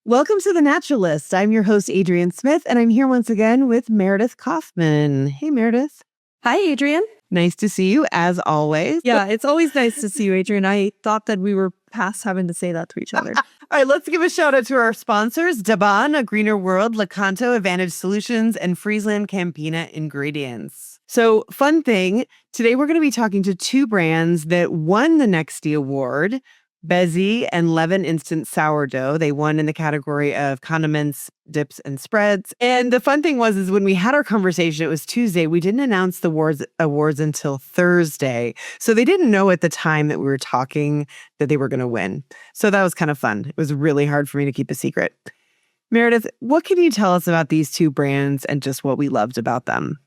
Welcome to The Naturalist. I'm your host, Adrienne Smith, and I'm here once again with Meredith Kaufman. Hey, Meredith. Hi, Adrienne. Nice to see you, as always. Yeah, it's always nice to see you, Adrienne. I thought that we were past having to say that to each other. All right, let's give a shout out to our sponsors, Daabon, A Greener World, Lakanto, Advantage Solutions, and FrieslandCampina Ingredients. So, fun thing, today we're going to be talking to two brands that won the NEXTY Award, Bezi and Leaven Instant Sourdough. They won in the category of condiments, dips, and spreads. And the fun thing was when we had our conversation, it was Tuesday. We didn't announce the awards until Thursday. So they didn't know at the time that we were talking that they were going to win. So that was kind of fun. It was really hard for me to keep a secret. Meredith, what can you tell us about these two brands and just what we loved about them?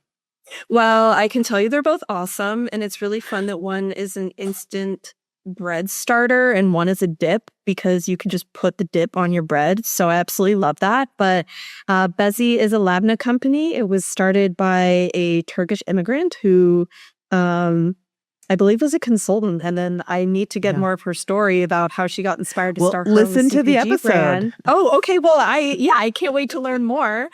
Well, I can tell you they're both awesome. And it's really fun that one is an instant bread starter and one is a dip because you can just put the dip on your bread. So I absolutely love that. But Bezi is a labneh company. It was started by a Turkish immigrant who I believe was a consultant. And then I need to get more of her story about how she got inspired to start her listen own to the CPG episode. brand. Oh, okay. Well, I can't wait to learn more.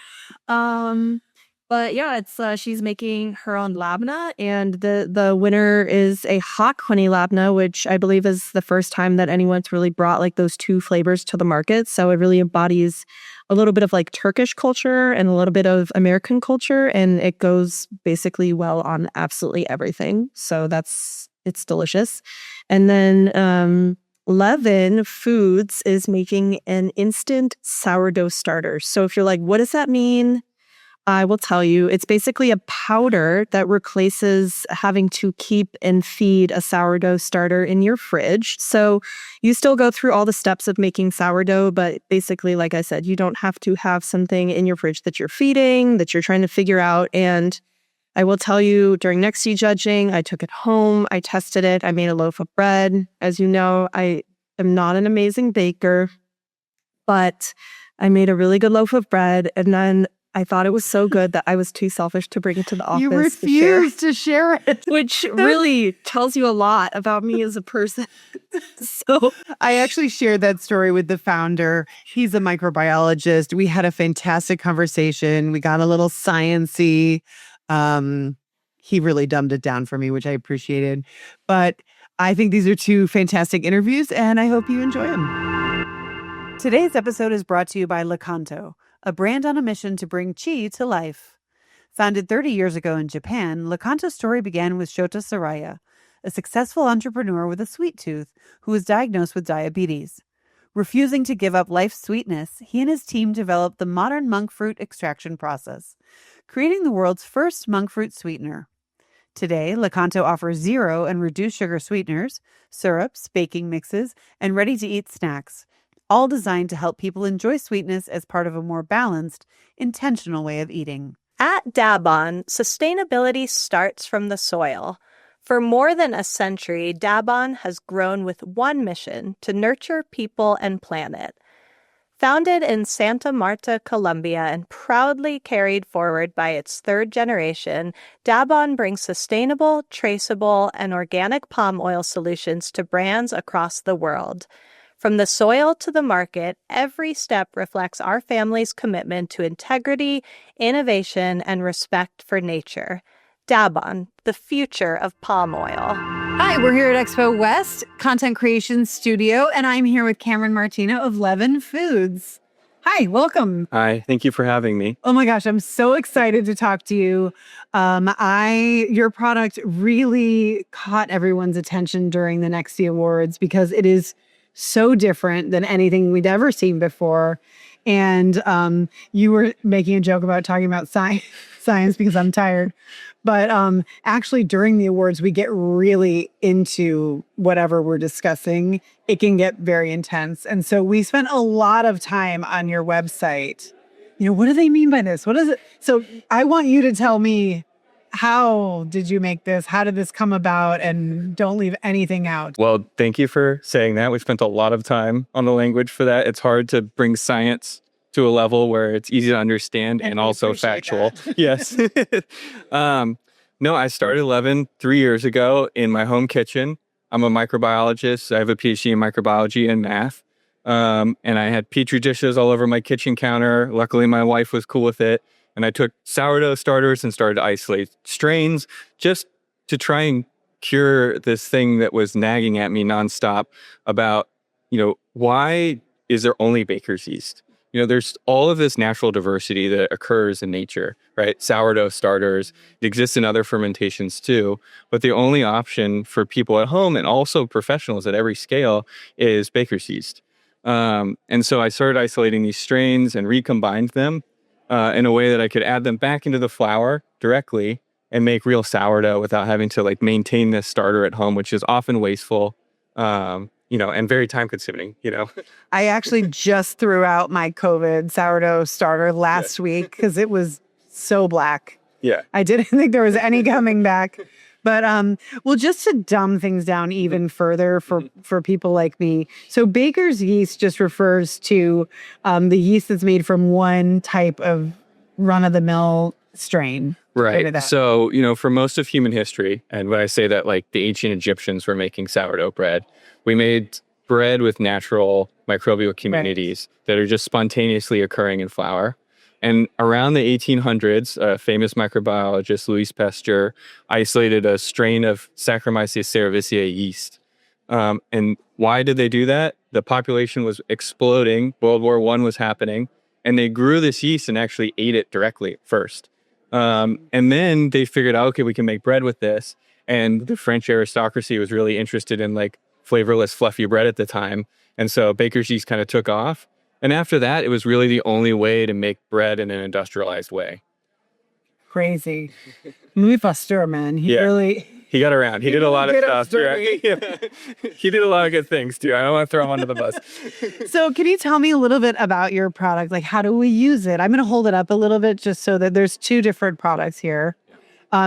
But yeah, it's she's making her own labneh, and the winner is a hot honey labneh, which I believe is the first time that anyone's really brought like those two flavors to the market. So it really embodies a little bit of like Turkish culture and a little bit of American culture, and it goes basically well on absolutely everything. So it's delicious. And then Leaven Foods is making an instant sourdough starter. So if you're like, what does that mean? I will tell you, it's basically a powder that replaces having to keep and feed a sourdough starter in your fridge. So you still go through all the steps of making sourdough, but basically, like I said, you don't have to have something in your fridge that you're feeding, that you're trying to figure out. And I will tell you, during NEXTY judging, I took it home, I tested it, I made a loaf of bread. As you know, I am not an amazing baker, but I made a really good loaf of bread, and then I thought it was so good that I was too selfish to bring it to the office. You refused to share it. Which really tells you a lot about me as a person. So I actually shared that story with the founder. He's a microbiologist. We had a fantastic conversation. We got a little sciencey. He really dumbed it down for me, which I appreciated. But I think these are two fantastic interviews, and I hope you enjoy them. Today's episode is brought to you by Lakanto, a brand on a mission to bring chi to life. Founded 30 years ago in Japan, Lakanto's story began with Shota Saraya, a successful entrepreneur with a sweet tooth who was diagnosed with diabetes. Refusing to give up life's sweetness, he and his team developed the modern monk fruit extraction process, creating the world's first monk fruit sweetener. Today, Lakanto offers 0 and reduced sugar sweeteners, syrups, baking mixes, and ready-to-eat snacks, all designed to help people enjoy sweetness as part of a more balanced, intentional way of eating. At Daabon, sustainability starts from the soil. For more than a century, Daabon has grown with one mission: to nurture people and planet. Founded in Santa Marta, Colombia, and proudly carried forward by its third generation, Daabon brings sustainable, traceable, and organic palm oil solutions to brands across the world. From the soil to the market, every step reflects our family's commitment to integrity, innovation, and respect for nature. Daabon, the future of palm oil. Hi, we're here at Expo West, Content Creation Studio, and I'm here with Cameron Martino of Leaven Foods. Hi, welcome. Hi, thank you for having me. Oh my gosh, I'm so excited to talk to you. Your product really caught everyone's attention during the NEXTY Awards because it is so different than anything we'd ever seen before. And you were making a joke about talking about science because I'm tired. But actually, during the awards, we get really into whatever we're discussing. It can get very intense. And so we spent a lot of time on your website. You know, what do they mean by this? What is it? So I want you to tell me, how did you make this? How did this come about? And don't leave anything out. Well, thank you for saying that. We spent a lot of time on the language for that. It's hard to bring science to a level where it's easy to understand and also factual. Yes. No, I started Leaven 3 years ago in my home kitchen. I'm a microbiologist. I have a PhD in microbiology and math. And I had Petri dishes all over my kitchen counter. Luckily, my wife was cool with it. And I took sourdough starters and started to isolate strains just to try and cure this thing that was nagging at me nonstop about, why is there only baker's yeast? There's all of this natural diversity that occurs in nature, right? Sourdough starters, it exists in other fermentations too. But the only option for people at home and also professionals at every scale is baker's yeast. And so I started isolating these strains and recombined them in a way that I could add them back into the flour directly and make real sourdough without having to maintain this starter at home, which is often wasteful. And very time consuming, I actually just threw out my COVID sourdough starter last week because it was so black. Yeah. I didn't think there was any coming back. But just to dumb things down even further for people like me. So baker's yeast just refers to the yeast that's made from one type of run-of-the-mill strain. Right. So, for most of human history, and when I say that, the ancient Egyptians were making sourdough bread, we made bread with natural microbial communities that are just spontaneously occurring in flour. And around the 1800s, a famous microbiologist, Louis Pasteur, isolated a strain of Saccharomyces cerevisiae yeast. And why did they do that? The population was exploding. World War I was happening. And they grew this yeast and actually ate it directly first. And then they figured out, okay, we can make bread with this. And the French aristocracy was really interested in flavorless, fluffy bread at the time. And so baker's yeast kind of took off. And after that, it was really the only way to make bread in an industrialized way. Crazy. Louis Pasteur, man. He got around. He did a lot of stuff. Yeah. He did a lot of good things too. I don't want to throw him under the bus. So can you tell me a little bit about your product? How do we use it? I'm going to hold it up a little bit just so that there's two different products here.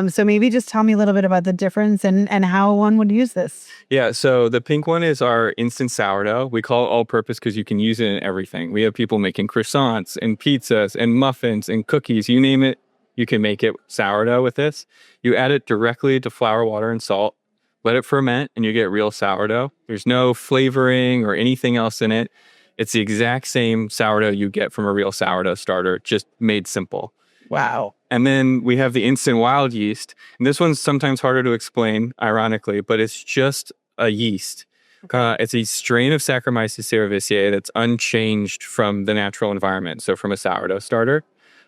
So maybe just tell me a little bit about the difference and how one would use this. Yeah, so the pink one is our instant sourdough. We call it all-purpose because you can use it in everything. We have people making croissants and pizzas and muffins and cookies. You name it, you can make it sourdough with this. You add it directly to flour, water, and salt. Let it ferment, and you get real sourdough. There's no flavoring or anything else in it. It's the exact same sourdough you get from a real sourdough starter, just made simple. Wow. And then we have the instant wild yeast. And this one's sometimes harder to explain, ironically, but it's just a yeast. Okay. It's a strain of Saccharomyces cerevisiae that's unchanged from the natural environment. So from a sourdough starter.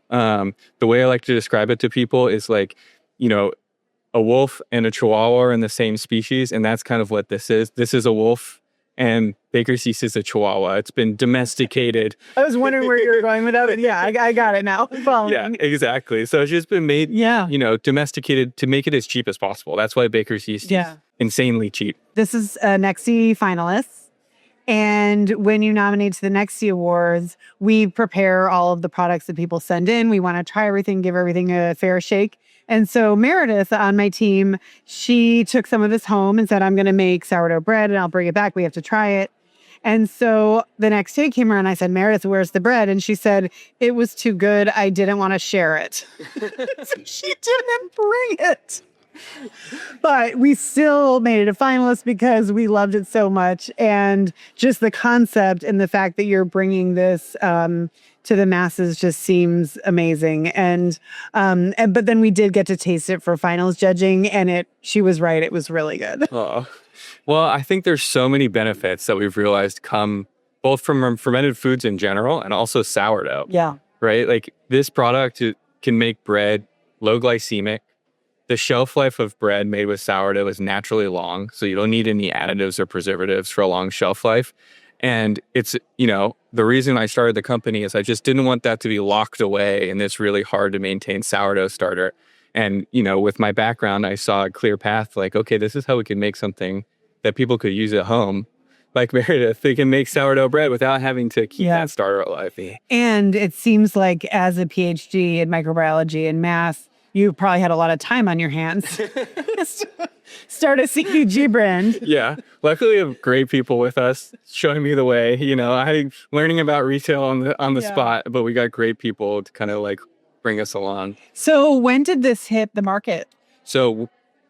The way I like to describe it to people is a wolf and a chihuahua are in the same species. And that's kind of what this is. This is a wolf. And baker's yeast is a chihuahua. It's been domesticated. I was wondering where you were going with that. Yeah, I got it now. Yeah, exactly. So it's just been made, domesticated to make it as cheap as possible. That's why baker's yeast is insanely cheap. This is a NEXTY Finalist. And when you nominate to the NEXTY Awards, we prepare all of the products that people send in. We want to try everything, give everything a fair shake. And so Meredith on my team, she took some of this home and said, I'm going to make sourdough bread and I'll bring it back. We have to try it. And so the next day came around, I said, Meredith, where's the bread? And she said, it was too good. I didn't want to share it. So she didn't bring it. But we still made it a finalist because we loved it so much. And just the concept and the fact that you're bringing this to the masses just seems amazing. But then we did get to taste it for finals judging, and she was right. It was really good. Oh. Well, I think there's so many benefits that we've realized come both from fermented foods in general and also sourdough. Yeah. Right? This product can make bread low glycemic. The shelf life of bread made with sourdough is naturally long, so you don't need any additives or preservatives for a long shelf life. And it's, the reason I started the company is I just didn't want that to be locked away in this really hard to maintain sourdough starter. And, with my background, I saw a clear path okay, this is how we can make something that people could use at home. Like Meredith, they can make sourdough bread without having to keep that starter alive. And it seems like as a PhD in microbiology and math, you probably had a lot of time on your hands. Start a CPG brand. Yeah. Luckily, we have great people with us showing me the way. I learning about retail on the spot, but we got great people to kind of bring us along. So when did this hit the market? So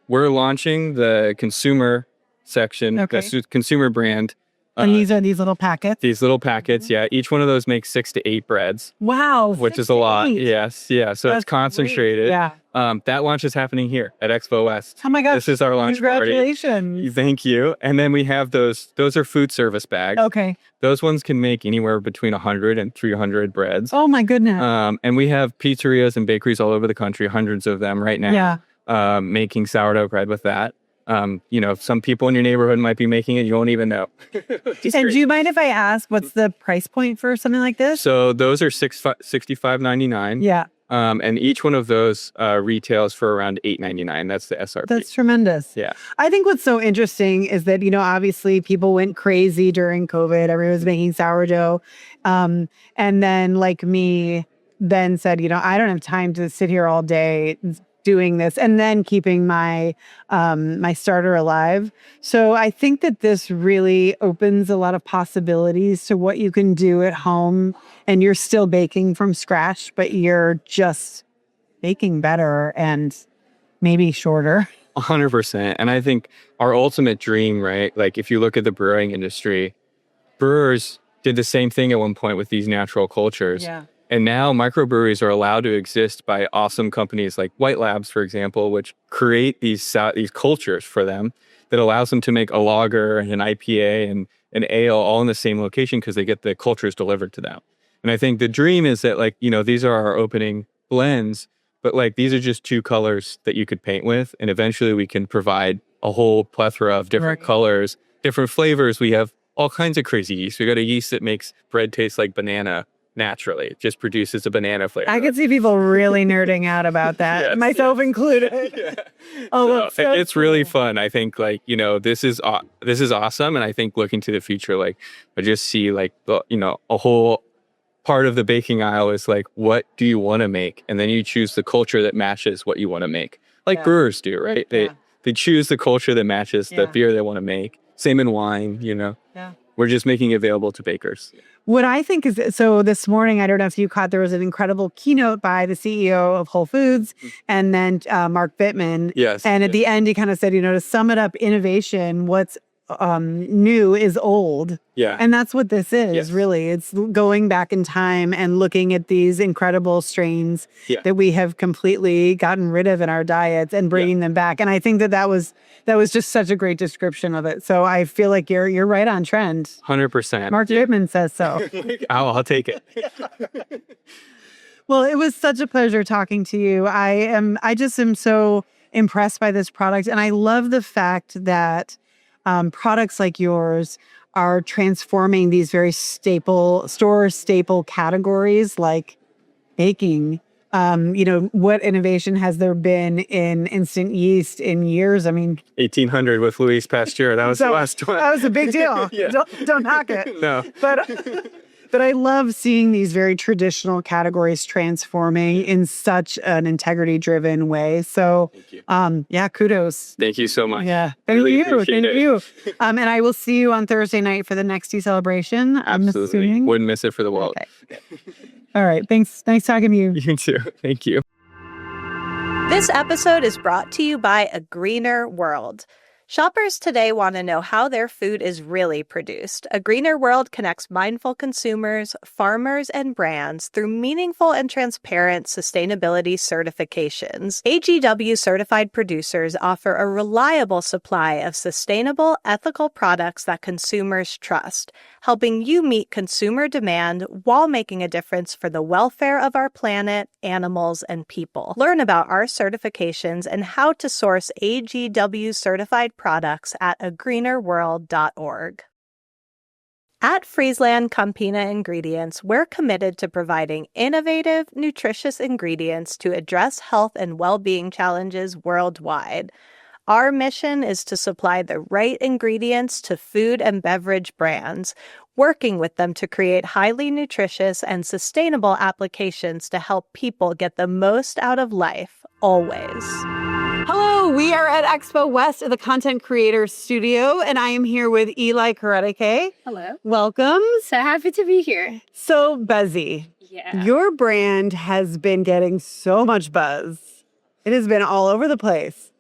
we're launching the consumer section, the consumer brand And these are these little packets? These little packets, yeah. Each one of those makes 6 to 8 breads. Wow. Which is a lot. Yes, yeah. So That's it's concentrated. great. Yeah. That launch is happening here at Expo West. Oh my gosh. This is our launch Congratulations. party. Thank you. And then we have those are food service bags. Okay. Those ones can make anywhere between 100 and 300 breads. Oh my goodness. And we have pizzerias and bakeries all over the country, hundreds of them right now. Yeah. Making sourdough bread with that. Some people in your neighborhood might be making it. You won't even know. And do you mind if I ask what's the price point for something like this? So those are $65.99. Yeah. And each one of those retails for around $8.99. That's the SRP. That's tremendous. Yeah. I think what's so interesting is that, obviously people went crazy during COVID. Everyone was making sourdough. And then like me then said, I don't have time to sit here all day doing this and then keeping my my starter alive. So I think that this really opens a lot of possibilities to what you can do at home, and you're still baking from scratch, but you're just baking better and maybe shorter. 100%. And I think our ultimate dream, right? Like if you look at the brewing industry, brewers did the same thing at one point with these natural cultures. Yeah. And now microbreweries are allowed to exist by awesome companies like White Labs, for example, which create these cultures for them that allows them to make a lager and an IPA and an ale all in the same location because they get the cultures delivered to them. And I think the dream is that these are our opening blends, but these are just 2 colors that you could paint with. And eventually we can provide a whole plethora of different colors, different flavors. We have all kinds of crazy yeast. We got a yeast that makes bread taste like banana. Naturally, it just produces a banana flavor. I could see people really nerding out about that, Yes, myself included. Yeah. Oh, so it's really fun. I think this is awesome, and I think looking to the future, I just see a whole part of the baking aisle is what do you want to make, and then you choose the culture that matches what you want to make, brewers do, right? They choose the culture that matches the beer they want to make. Same in wine, Yeah. We're just making it available to bakers. What I think is, so this morning, I don't know if you caught, there was an incredible keynote by the CEO of Whole Foods and then Mark Bittman. Yes. And at the end, he kind of said, to sum it up, innovation, what's new is old. Yeah. And that's what this is, Yes. really. It's going back in time and looking at these incredible strains that we have completely gotten rid of in our diets and bringing them back. And I think that was just such a great description of it. So I feel like you're right on trend. 100%. Mark Bittman says so. I'll take it. Well, it was such a pleasure talking to you. I just am so impressed by this product. And I love the fact that products like yours are transforming these very store staple categories like baking. What innovation has there been in instant yeast in years? I mean, 1800 with Louis Pasteur. That was the last one. That was a big deal. Yeah. Don't knock it. No. But I love seeing these very traditional categories transforming in such an integrity-driven way. So, kudos. Thank you so much. Yeah, thank Really you. appreciate Thank it. you. And I will see you on Thursday night for the NEXTY celebration. I'm Absolutely. assuming. Wouldn't miss it for the world. Okay. All right. Thanks. Nice talking to you. You too. Thank you. This episode is brought to you by A Greener World. Shoppers today want to know how their food is really produced. A Greener World connects mindful consumers, farmers, and brands through meaningful and transparent sustainability certifications. AGW certified producers offer a reliable supply of sustainable, ethical products that consumers trust, helping you meet consumer demand while making a difference for the welfare of our planet, animals, and people. Learn about our certifications and how to source AGW certified products at agreenerworld.org. At FrieslandCampina Ingredients, we're committed to providing innovative, nutritious ingredients to address health and well-being challenges worldwide. Our mission is to supply the right ingredients to food and beverage brands, working with them to create highly nutritious and sustainable applications to help people get the most out of life, always. Hello, we are at Expo West at the Content Creators Studio, and I am here with Ilay Karateke. Hello. Welcome. So happy to be here. So, Bezi, your brand has been getting so much buzz. It has been all over the place.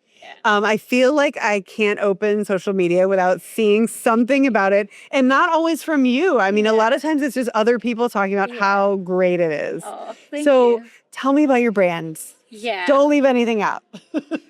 I feel like I can't open social media without seeing something about it, and not always from you. I mean, a lot of times it's just other people talking about how great it is. Oh, thank So you. tell me about your brands. Yeah. Don't leave anything out.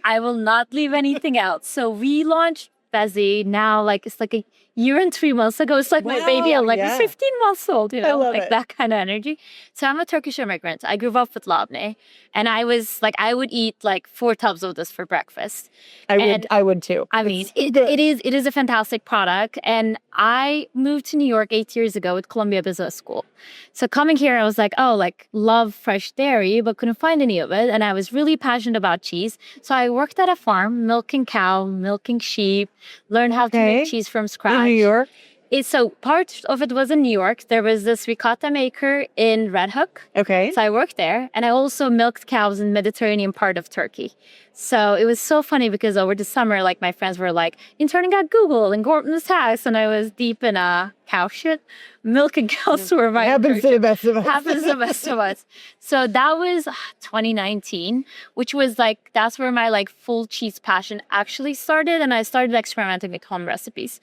I will not leave anything out. So we launched Bezi now, like it's like a year and 3 months ago. It's like my baby. I'm like 15 months old, you know, love like it. that kind of energy. So I'm a Turkish immigrant. I grew up with labneh, and I was like, I would eat like 4 tubs of this for breakfast. I would too. I mean, it is a fantastic product. And I moved to New York 8 years ago with Columbia Business School. So coming here, I was like, oh, like love fresh dairy, but couldn't find any of it. And I was really passionate about cheese. So I worked at a farm, milking cow, milking sheep, learned how to make cheese from scratch. In New York? So part of it was in New York. There was this ricotta maker in Red Hook. Okay. So I worked there, and I also milked cows in the Mediterranean part of Turkey. So it was so funny because over the summer, like my friends were like interning at Google and Gorton's house, and I was deep in a cow shit. Milking cows were my Happens to the best of us. Happens to the best of us. So that was 2019, which was like, that's where my like full cheese passion actually started. And I started experimenting with home recipes.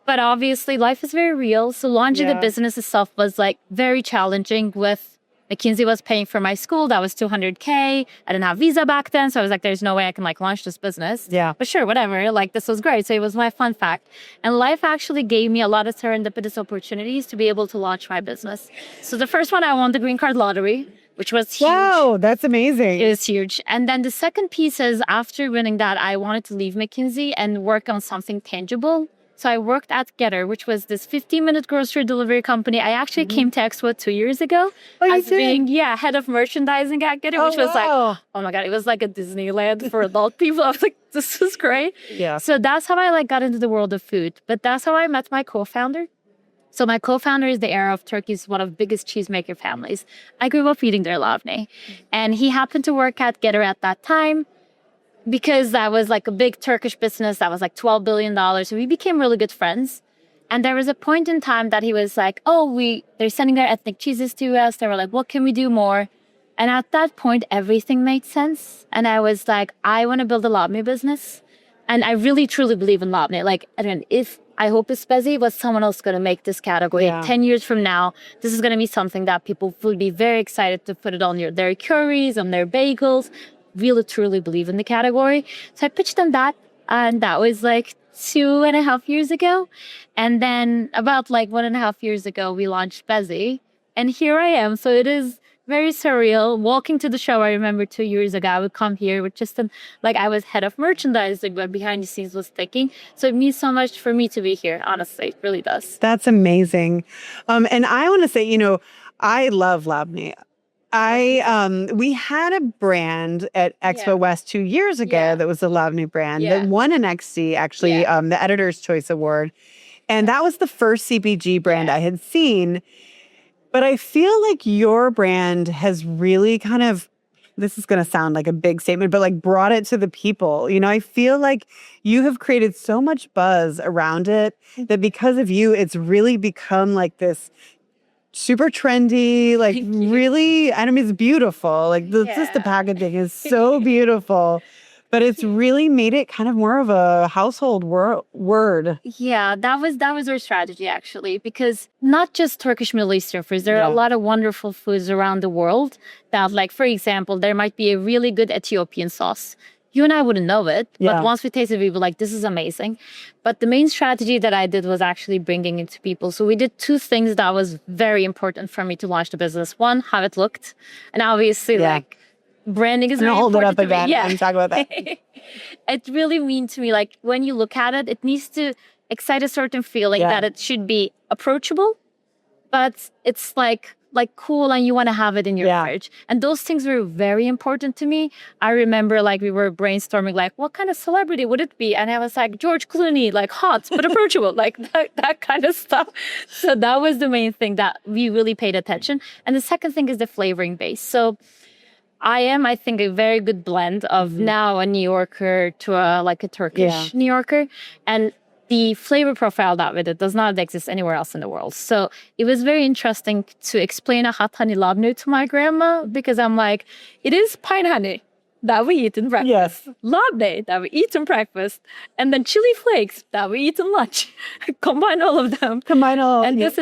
But obviously life is very real. So launching the business itself was like very challenging. With McKinsey was paying for my school. That was $200K. I didn't have visa back then. So I was like, there's no way I can like launch this business. Yeah. But sure, whatever. Like this was great. So it was my fun fact. And life actually gave me a lot of serendipitous opportunities to be able to launch my business. So the first one, I won the green card lottery, which was huge. Wow, that's amazing. It was huge. And then the second piece is after winning that, I wanted to leave McKinsey and work on something tangible. So I worked at Getter, which was this 15-minute grocery delivery company. I actually came to Expo 2 years ago as being, head of merchandising at Getter, which was like, oh my God, it was like a Disneyland for adult people. I was like, this is great. Yeah. So that's how I like got into the world of food. But that's how I met my co-founder. So my co-founder is the heir of Turkey's one of the biggest cheesemaker families. I grew up eating their labneh. And he happened to work at Getter at that time, because that was like a big Turkish business that was like $12 billion. So we became really good friends. And there was a point in time that he was like, oh, they're sending their ethnic cheeses to us. They were like, what can we do more? And at that point, everything made sense. And I was like, I want to build a labneh business. And I really, truly believe in labneh. Like, I hope it's Bezi, but someone else is going to make this category. 10 years from now, this is going to be something that people will be very excited to put it on their curries, on their bagels. Really, truly believe in the category. So I pitched them that, and that was like 2.5 years ago. And then about like 1.5 years ago, we launched Bezi, and here I am. So it is very surreal. Walking to the show, I remember 2 years ago, I would come here with just I was head of merchandising, but behind the scenes was thinking. So it means so much for me to be here, honestly. It really does. That's amazing. And I want to say, I love labneh. We had a brand at Expo West 2 years ago that was the labneh brand that won an NEXTY, actually, the Editor's Choice Award. And that was the first CPG brand I had seen. But I feel like your brand has really kind of, this is going to sound like a big statement, but like brought it to the people. I feel like you have created so much buzz around it that because of you, it's really become like this super trendy, like really, it's beautiful. Like just the packaging is so beautiful, but it's really made it kind of more of a household word. Yeah, that was our strategy actually, because not just Turkish Middle Eastern foods, there are a lot of wonderful foods around the world that, like, for example, there might be a really good Ethiopian sauce. You and I wouldn't know it, but once we tasted it, we were like, this is amazing. But the main strategy that I did was actually bringing it to people. So we did 2 things that was very important for me to launch the business. One, how it looked. And obviously, like, branding is very important. Hold it up again and talk about that. It really means to me, like, when you look at it, it needs to excite a certain feeling that it should be approachable, but it's like cool, and you want to have it in your fridge. And those things were very important to me. I remember like we were brainstorming like, what kind of celebrity would it be? And I was like, George Clooney, like hot but approachable, like that kind of stuff. So that was the main thing that we really paid attention. And the second thing is the flavoring base. So I am, I think, a very good blend of now a New Yorker to a Turkish New Yorker. And the flavor profile that with it does not exist anywhere else in the world. So it was very interesting to explain a hot honey labneh to my grandma, because I'm like, it is pine honey, that we eat in breakfast. Yes. Labneh that we eat in breakfast. And then chili flakes that we eat in lunch. Combine all of them. And this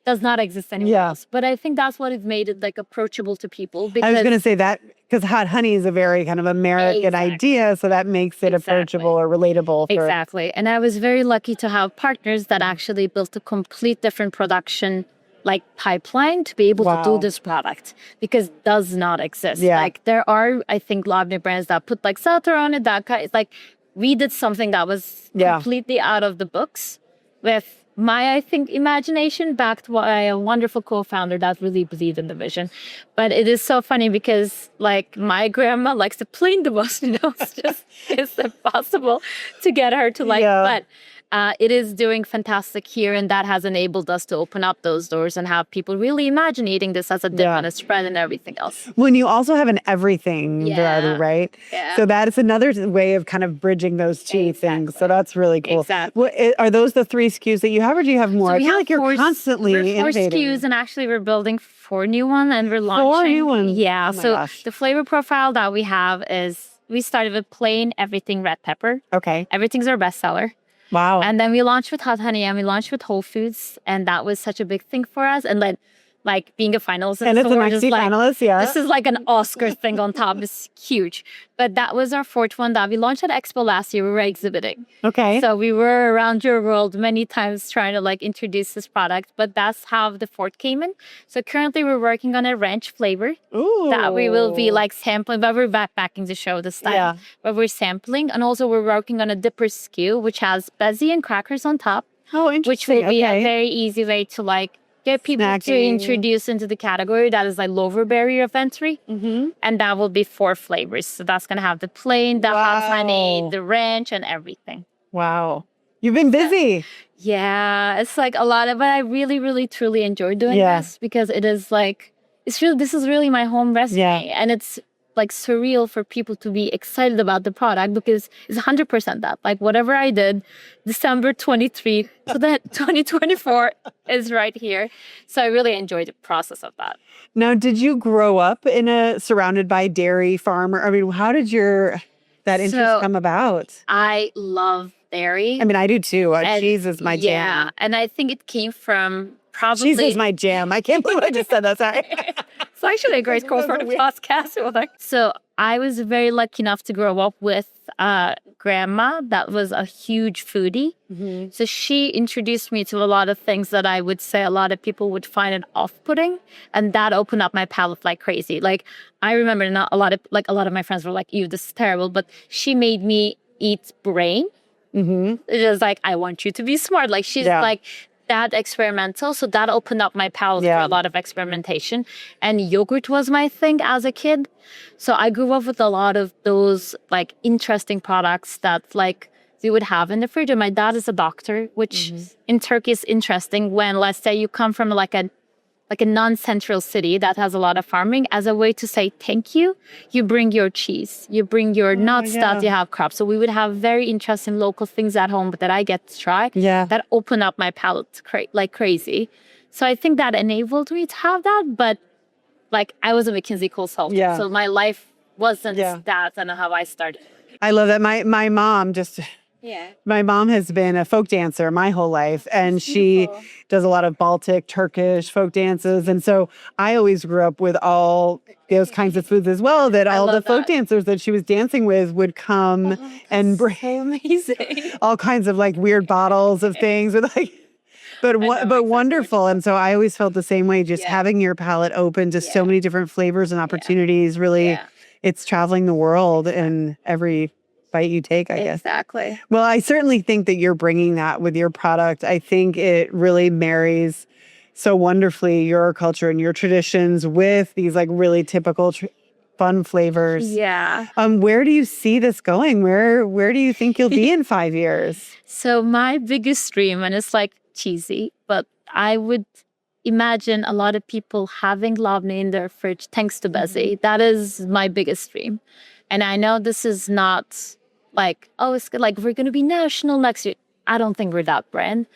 does not exist anywhere else. But I think that's what has made it like approachable to people. Because I was going to say that because hot honey is a very kind of American idea, so that makes it approachable or relatable. Exactly. And I was very lucky to have partners that actually built a complete different production like pipeline to be able to do this product, because it does not exist. Like there are, I think, labneh brands that put like sauter on it. It's like we did something that was completely out of the books with my, I think, imagination backed by a wonderful co-founder that really believed in the vision. But it is so funny because like my grandma likes to clean the most, it's impossible to get her to like, but it is doing fantastic here, and that has enabled us to open up those doors and have people really imagine eating this as a dip and a spread and everything else. When you also have an everything variety, right? So that is another way of kind of bridging those two things. So that's really cool. Are those the 3 SKUs that you have, or do you have more? So I feel like you're constantly innovating. 4 SKUs, and actually we're building 4 new ones, and we're launching 4 new ones. Yeah. So the flavor profile that we have is we started with plain everything red pepper. Okay. Everything's our bestseller. Wow. And then we launched with hot honey, and we launched with Whole Foods, and that was such a big thing for us. And then like being a finalist. And it's a NEXTY Finalist, This is like an Oscar thing on top. It's huge. But that was our 4th one that we launched at Expo last year. We were exhibiting. Okay. So we were around your world many times trying to like introduce this product, but that's how the 4th came in. So currently we're working on a ranch flavor that we will be like sampling, but we're backpacking to show this time. But we're sampling, and also we're working on a dipper SKU, which has Bezi and crackers on top. Oh, interesting. Which will be a very easy way to like get people to introduce into the category. That is like lower barrier of entry. And that will be 4 flavors. So that's going to have the plain, the hot honey, the ranch, and everything. Wow. You've been busy. Yeah, it's like a lot of, but I really, really, truly enjoy doing this, because it is like, this is really my home recipe. And it's like surreal for people to be excited about the product, because it's 100% that. Like whatever I did, December 23 to that 2024 is right here. So I really enjoyed the process of that. Now, did you grow up surrounded by dairy farmer? I mean, how did that interest come about? I love dairy. I mean, I do too. Cheese is my jam. Yeah, and I think it came from probably... Cheese is my jam. I can't believe I just said that. Sorry. It's actually a great call for the podcast. So I was very lucky enough to grow up with a grandma that was a huge foodie. So she introduced me to a lot of things that I would say a lot of people would find it off-putting, and that opened up my palate like crazy. Like I remember not a lot of my friends were like, "Ew, this is terrible," but she made me eat brain. It was like, I want you to be smart. Like she's like that experimental. So that opened up my palate for a lot of experimentation. And yogurt was my thing as a kid. So I grew up with a lot of those like interesting products that like we would have in the fridge. And my dad is a doctor, which in Turkey is interesting when, let's say, you come from like a non-central city that has a lot of farming. As a way to say thank you, you bring your cheese, you bring your nuts that you have crops. So we would have very interesting local things at home that I get to try that open up my palate like crazy. So I think that enabled me to have that. But like I was a McKinsey consultant, so my life wasn't that and how I started. I love that. My mom my mom has been a folk dancer my whole life, and she does a lot of Baltic, Turkish folk dances. And so I always grew up with all those kinds of foods as well, that all the folk dancers that she was dancing with would come and bring amazing. all kinds of like weird bottles of things with like, but wonderful. And so I always felt the same way, just having your palate open to so many different flavors and opportunities. Really, it's traveling the world in every bite you take, I guess. Exactly. Well, I certainly think that you're bringing that with your product. I think it really marries so wonderfully your culture and your traditions with these like really typical fun flavors. Yeah. Where do you see this going? Where do you think you'll be in 5 years? So my biggest dream, and it's like cheesy, but I would imagine a lot of people having labneh in their fridge thanks to Bezi. That is my biggest dream. And I know this is not like, oh, it's like we're going to be national next year. I don't think we're that brand.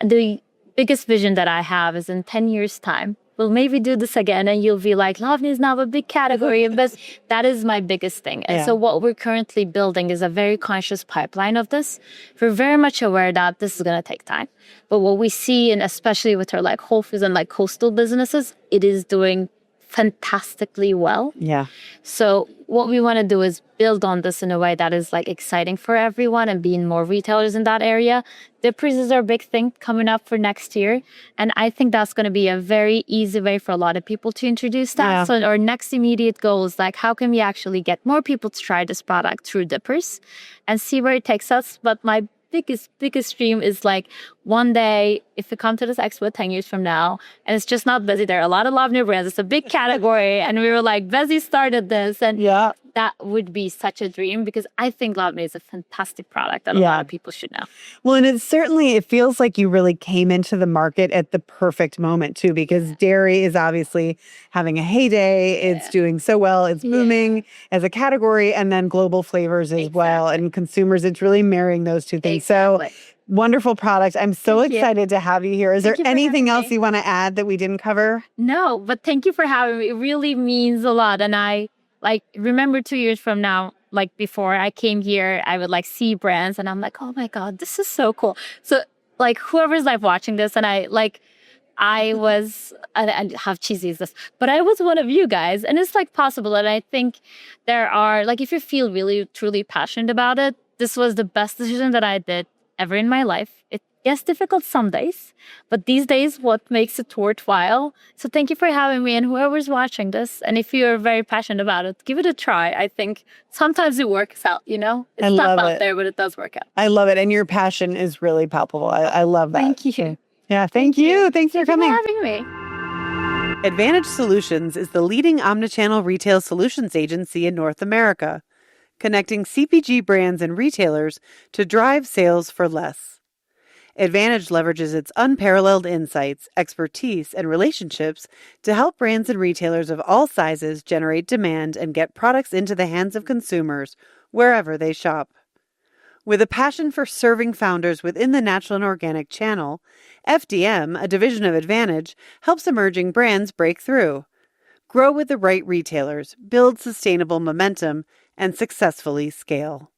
The biggest vision that I have is in 10 years' time, we'll maybe do this again. And you'll be like, labneh is now a big category. But that is my biggest thing. And so what we're currently building is a very conscious pipeline of this. We're very much aware that this is going to take time. But what we see, and especially with our like Whole Foods and like coastal businesses, it is doing fantastically well. Yeah. So what we want to do is build on this in a way that is like exciting for everyone and being more retailers in that area. Dippers is our big thing coming up for next year. And I think that's going to be a very easy way for a lot of people to introduce that. Yeah. So our next immediate goal is like, how can we actually get more people to try this product through dippers and see where it takes us? But my biggest dream is like one day if we come to this expo 10 years from now and it's just not Bezi, there are a lot of labneh brands, it's a big category, and we were like, Bezi started this, and that would be such a dream because I think labneh is a fantastic product that a lot of people should know. Well, and it feels like you really came into the market at the perfect moment too, because dairy is obviously having a heyday. It's doing so well. It's booming as a category, and then global flavors as well. And consumers, it's really marrying those two things. So wonderful product. I'm so excited to have you here. Is there anything else you want to add that we didn't cover? No, but thank you for having me. It really means a lot. And I remember 2 years from now, like before I came here, I would like see brands and I'm like, oh my God, this is so cool. So like whoever's like watching this, and I have cheesy this, but I was one of you guys, and it's like possible. And I think there are like, if you feel really truly passionate about it, this was the best decision that I did ever in my life. It gets difficult some days, but these days, what makes it worthwhile? So thank you for having me, and whoever's watching this, and if you're very passionate about it, give it a try. I think sometimes it works out, you know? It's tough out there, but it does work out. I love it. And your passion is really palpable. I love that. Thank you. Yeah, thank you. Thanks for coming. Thank you for having me. Advantage Solutions is the leading omnichannel retail solutions agency in North America, connecting CPG brands and retailers to drive sales for less. Advantage leverages its unparalleled insights, expertise, and relationships to help brands and retailers of all sizes generate demand and get products into the hands of consumers wherever they shop. With a passion for serving founders within the natural and organic channel, FDM, a division of Advantage, helps emerging brands break through, grow with the right retailers, build sustainable momentum, and successfully scale.